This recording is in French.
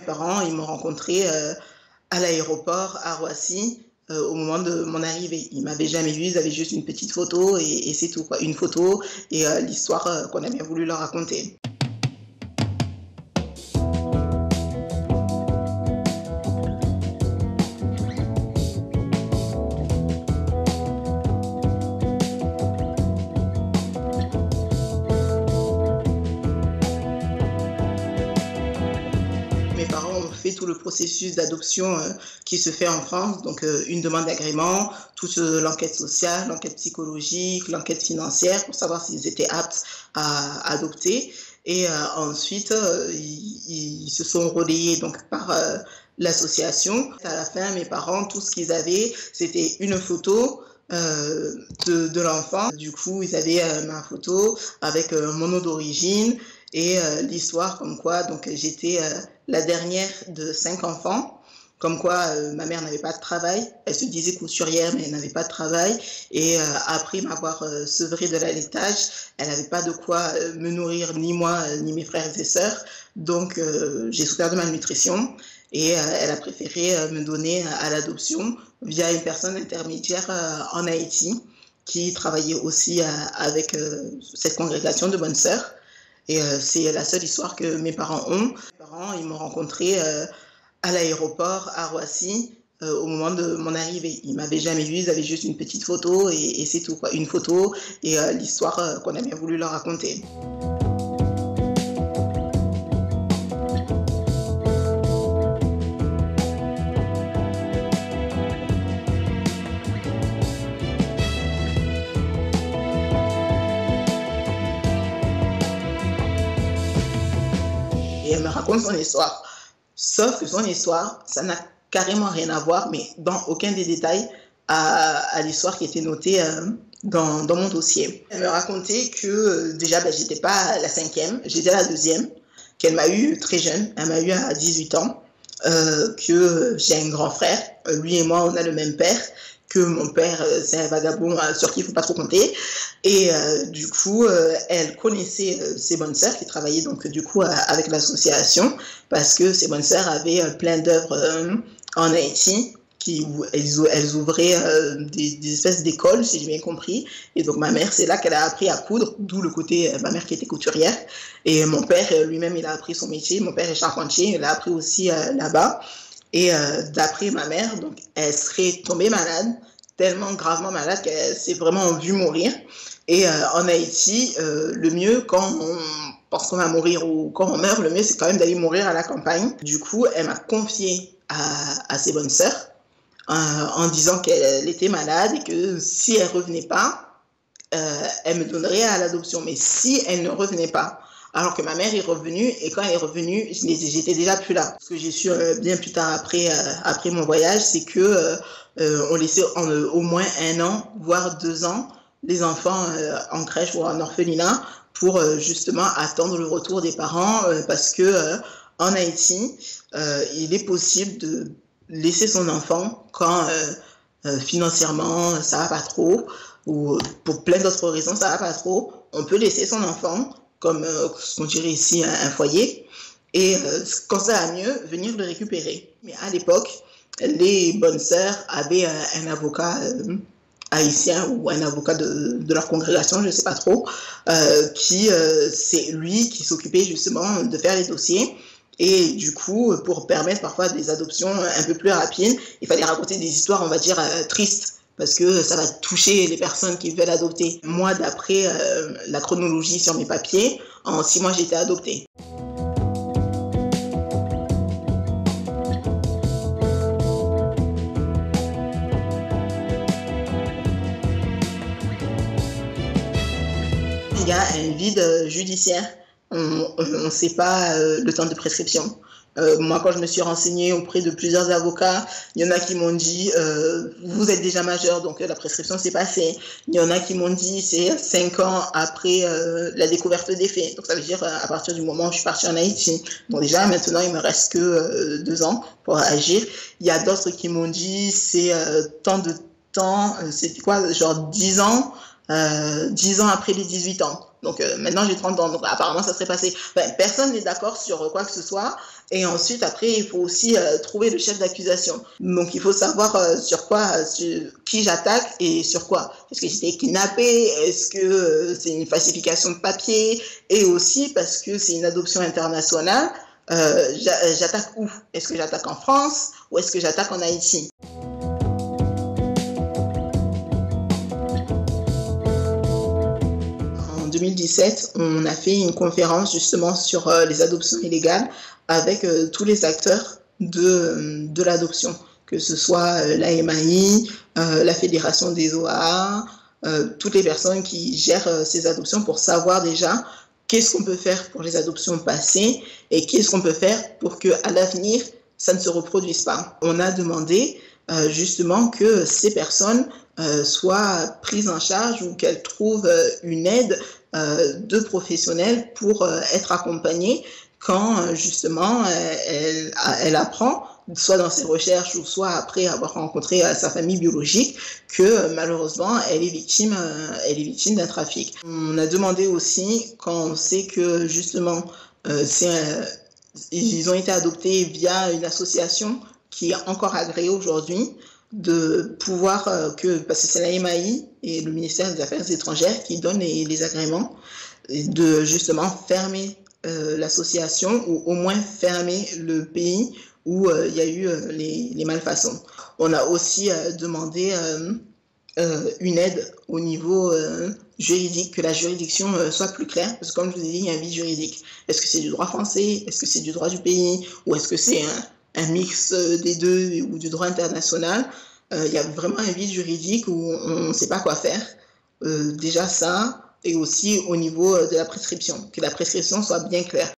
Mes parents, ils m'ont rencontré à l'aéroport à Roissy au moment de mon arrivée. Ils m'avaient jamais vue, ils avaient juste une petite photo et c'est tout, quoi. Une photo et l'histoire qu'on a bien voulu leur raconter. Mes parents ont fait tout le processus d'adoption qui se fait en France, donc une demande d'agrément, toute l'enquête sociale, l'enquête psychologique, l'enquête financière pour savoir s'ils étaient aptes à adopter. Et ensuite, ils se sont relayés donc par l'association. À la fin, mes parents, tout ce qu'ils avaient, c'était une photo de l'enfant. Du coup, ils avaient ma photo avec mon nom d'origine et l'histoire comme quoi donc j'étais la dernière de 5 enfants, comme quoi ma mère n'avait pas de travail, elle se disait couturière mais elle n'avait pas de travail et après m'avoir sevrée de l'allaitage, elle n'avait pas de quoi me nourrir ni moi ni mes frères et sœurs, donc j'ai souffert de malnutrition et elle a préféré me donner à l'adoption via une personne intermédiaire en Haïti qui travaillait aussi avec cette congrégation de bonnes sœurs. Et c'est la seule histoire que mes parents ont. Mes parents, ils m'ont rencontré à l'aéroport à Roissy au moment de mon arrivée. Ils m'avaient jamais vue, ils avaient juste une petite photo et c'est tout, quoi. Une photo et l'histoire qu'on a bien voulu leur raconter. Et elle me raconte son histoire. Sauf que son histoire, ça n'a carrément rien à voir, mais dans aucun des détails, à l'histoire qui était notée dans mon dossier. Elle me racontait que déjà, j'étais pas la 5e, j'étais la 2e, qu'elle m'a eu très jeune, elle m'a eu à 18 ans, que j'ai un grand frère, lui et moi, on a le même père, que mon père, c'est un vagabond sur qui il ne faut pas trop compter. Et du coup, elle connaissait ses bonnes sœurs qui travaillaient donc du coup avec l'association parce que ses bonnes sœurs avaient plein d'œuvres en Haïti où elles ouvraient des espèces d'écoles, si j'ai bien compris. Et donc ma mère, c'est là qu'elle a appris à coudre, d'où le côté, ma mère qui était couturière. Et mon père, lui-même, il a appris son métier. Mon père est charpentier, il a appris aussi là-bas. Et d'après ma mère, donc, elle serait tombée malade, tellement gravement malade qu'elle s'est vraiment vue mourir. Et en Haïti, le mieux quand on pense qu'on va mourir ou quand on meurt, le mieux c'est quand même d'aller mourir à la campagne. Du coup, elle m'a confié à ses bonnes sœurs en disant qu'elle était malade et que si elle revenait pas, elle me donnerait à l'adoption. Mais si elle ne revenait pas, alors que ma mère est revenue, et quand elle est revenue, j'étais déjà plus là. Ce que j'ai su bien plus tard après mon voyage, c'est que on laissait au moins 1 an, voire 2 ans, les enfants en crèche ou en orphelinat pour justement attendre le retour des parents parce que en Haïti, il est possible de laisser son enfant quand financièrement ça va pas trop ou pour plein d'autres raisons ça va pas trop. On peut laisser son enfant comme ce qu'on dirait ici un foyer, et quand ça va mieux, venir le récupérer. Mais à l'époque, les bonnes sœurs avaient un avocat haïtien ou un avocat de leur congrégation, je ne sais pas trop, c'est lui qui s'occupait justement de faire les dossiers. Et du coup, pour permettre parfois des adoptions un peu plus rapides, il fallait raconter des histoires, on va dire, tristes, parce que ça va toucher les personnes qui veulent adopter. Moi, d'après la chronologie sur mes papiers, en 6 mois, j'ai été adoptée. Il y a un vide judiciaire. On ne sait pas le temps de prescription. Moi, quand je me suis renseignée auprès de plusieurs avocats, il y en a qui m'ont dit vous êtes déjà majeur, donc la prescription s'est passée. Il y en a qui m'ont dit c'est 5 ans après la découverte des faits. Donc ça veut dire à partir du moment où je suis partie en Haïti. Donc déjà maintenant il me reste que 2 ans pour agir. Il y a d'autres qui m'ont dit c'est tant de temps, c'est quoi, genre 10 ans après les 18 ans. Donc maintenant j'ai 30 ans, donc apparemment ça serait passé. Personne n'est d'accord sur quoi que ce soit. Et ensuite, après, il faut aussi trouver le chef d'accusation. Donc il faut savoir sur qui j'attaque et sur quoi. Est-ce que j'étais kidnappée? Est-ce que c'est une falsification de papier? Et aussi parce que c'est une adoption internationale, j'attaque où? Est-ce que j'attaque en France ou est-ce que j'attaque en Haïti? En 2017, on a fait une conférence justement sur les adoptions illégales avec tous les acteurs de l'adoption, que ce soit la MAI, la Fédération des OAA, toutes les personnes qui gèrent ces adoptions pour savoir déjà qu'est-ce qu'on peut faire pour les adoptions passées et qu'est-ce qu'on peut faire pour qu'à l'avenir, ça ne se reproduise pas. On a demandé justement que ces personnes soient prises en charge ou qu'elles trouvent une aide de professionnels pour être accompagnées quand justement elle apprend, soit dans ses recherches ou soit après avoir rencontré sa famille biologique, que malheureusement elle est victime d'un trafic. On a demandé aussi, quand on sait que justement ils ont été adoptés via une association qui est encore agréée aujourd'hui, de pouvoir parce que c'est la MAI et le ministère des Affaires étrangères qui donnent les agréments, de justement fermer l'association ou au moins fermer le pays où il y a eu les malfaçons. On a aussi demandé une aide au niveau juridique, que la juridiction soit plus claire, parce que comme je vous ai dit, il y a un vide juridique. Est-ce que c'est du droit français? Est-ce que c'est du droit du pays? Ou est-ce que c'est un mix des deux ou du droit international? Il y a vraiment un vide juridique où on ne sait pas quoi faire. Déjà ça, et aussi au niveau de la prescription, que la prescription soit bien claire.